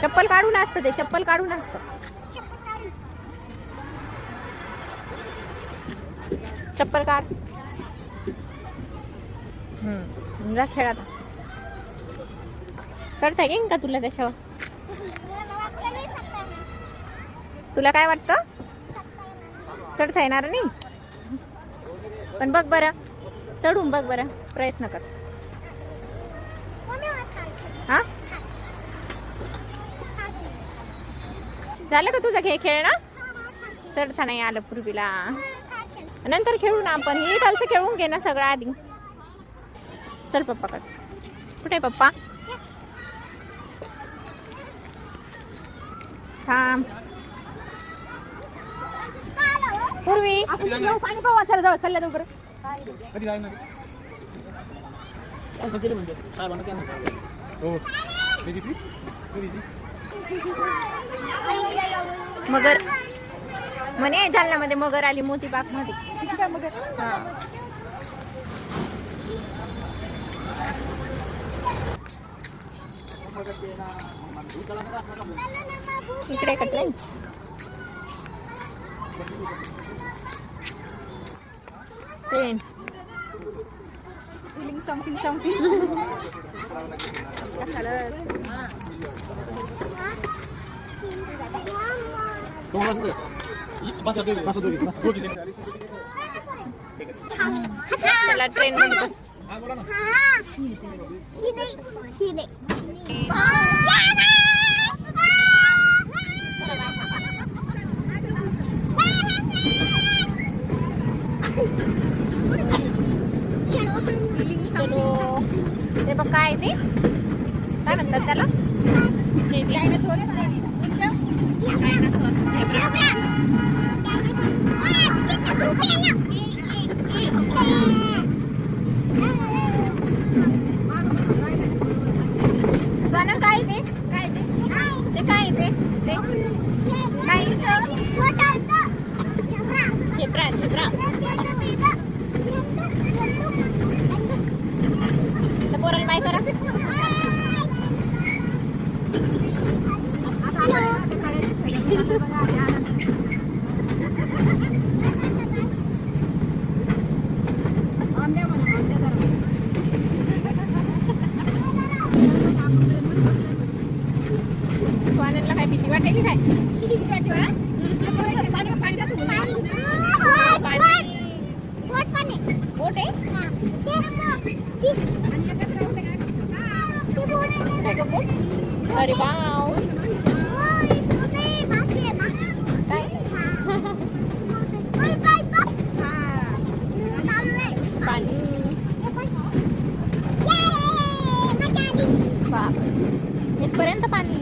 चप्पल काढून असतं ते, चप्पल काढून असतं. चप्पल काढ. जा खेळ आता. चढता येईन का तुला त्याच्यावर? तुला काय वाटतं? चढता येणार नाही? पण बघ बरं, चढून बघ बरं, प्रयत्न कर. हा, झालं का तुझं खेळणं? चढता नाही आलं पूर्वीला, नंतर खेळू ना आपण. हे खालचं खेळून घे ना सगळं आधी. चल पप्पा कर. कुठे पप्पा? थांब पूर्वी. पाणी पावा. चला जाऊ, चालल्या जाऊ बरं. मगर म्हणे जालन्यामध्ये मगर आली मोतीबाग मध्ये. इकडे कटलं ट्रेन. Something something. चला ट्रेन मध्ये बस. ते बघ काय ते, काय म्हणतात त्याला? सोनम काय ते? काय ते? ते काय ते? ते काय? झेब्रा. झेब्रा. पोराला बाय करा. स्वानंदला काय भीती वाटायली काय? बोट आहे. अरे वाव. पाणी. इथपर्यंत पाणी.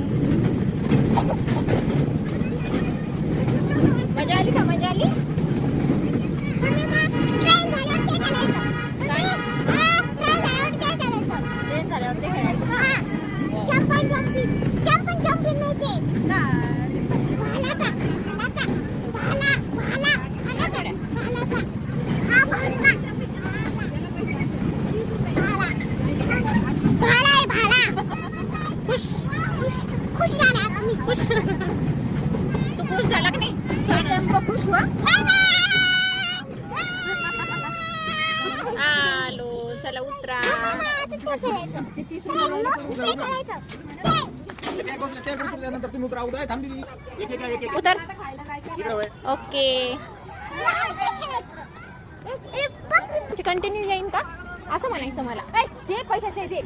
मजा आली का? मजा आली. ट्रेन झाल्यावर ते खेळायचं. खुश. तू खुश झाला का नाही? खुश हुआ. आलो. चला उतरा. उतर. ओके. कंटिन्यू येईन का असं म्हणायचं मला. ते पैशाचे ते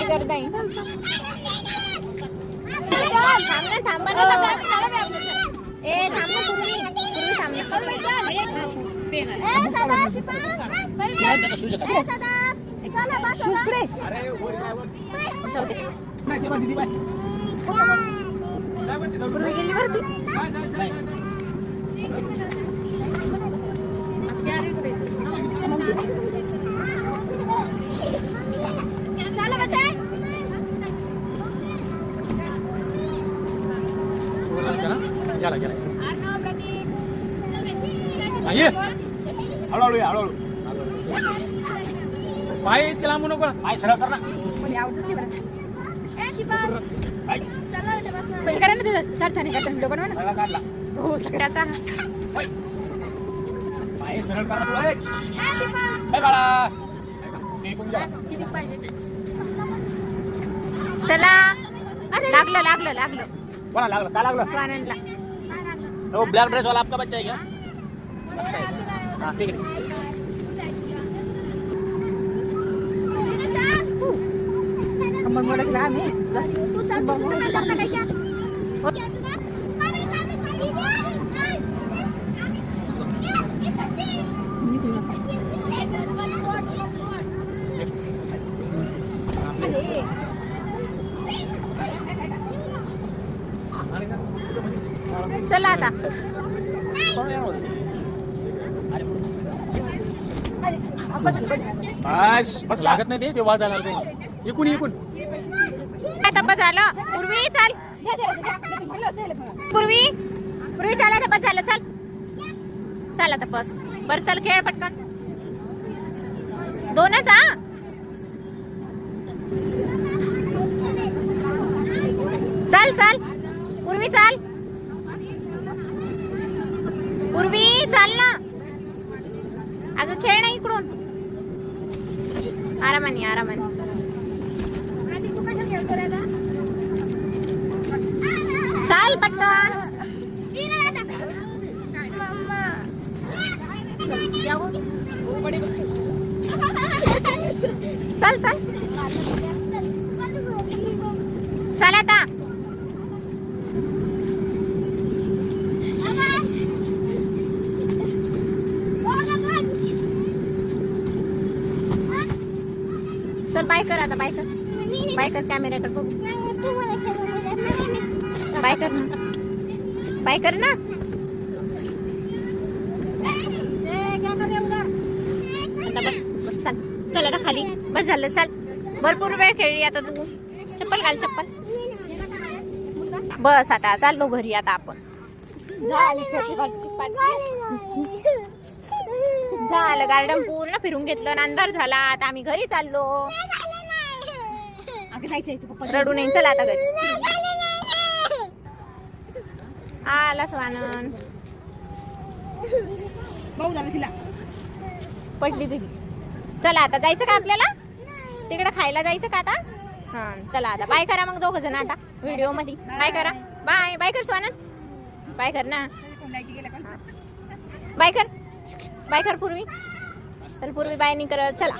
करता येईल. थांबा ना. ए थांब ना पूर्वी. थांब गेली वरती. पाय त्याला म्हणू नको पाय सरळ कर ना पहिले करा ना तिथं चार ठाणे करता व्हिडिओ बनवा ना. सरळ काढला हो सगळ्याचा पाय सरळ कर ना तुला ए बाळा ते कोण गेला चला लागलं लागलं लागलं कोणा लागलं का लागलं स्वानंदला. वो ब्लैक ड्रेस वाला आपका बच्चा है क्या हाँ ठीक है कंबर मोडायचं लहान आहे. कंबर मोडायचं लागतं काय क्या? चला आता बस बस लागत नाही ते वाज जाणार ते इकून इकून आता झालं पूर्वी चाल पूर्वी पूर्वी चाल आता बस झालं चल चल आता बस बर चल खेळ पटकन दोनच हा चल चल पूर्वी चाल पूर्वी चाल ना अगं खेळ ना इकडून आरामाने आरामाने चाल पटकन चल चल चल आता चल बाय कर आता बाय कर कॅमेराकडे बघू बाय कर ना बाय कर ना आता बस बस चल चल आता खाली बस झालं चल भरपूर वेळ खेळली आता तू चप्पल घाल चप्पल बस आता चाललो घरी आता आपण झालं गार्डन पूर्ण फिरून घेतलं आणि अंधार झाला आता आम्ही घरी चाललो रडू नाही चला आता घरी आला स्वानंद पटली तुझी चला आता जायचं का आपल्याला तिकडे खायला जायचं का आता हा चला आता बाय करा मग दोघं जण आता व्हिडिओ मध्ये बाय करा बाय बाय कर स्वानंद बाय कर ना बाय कर पूर्वी तर पूर्वी बाय नाही करत चला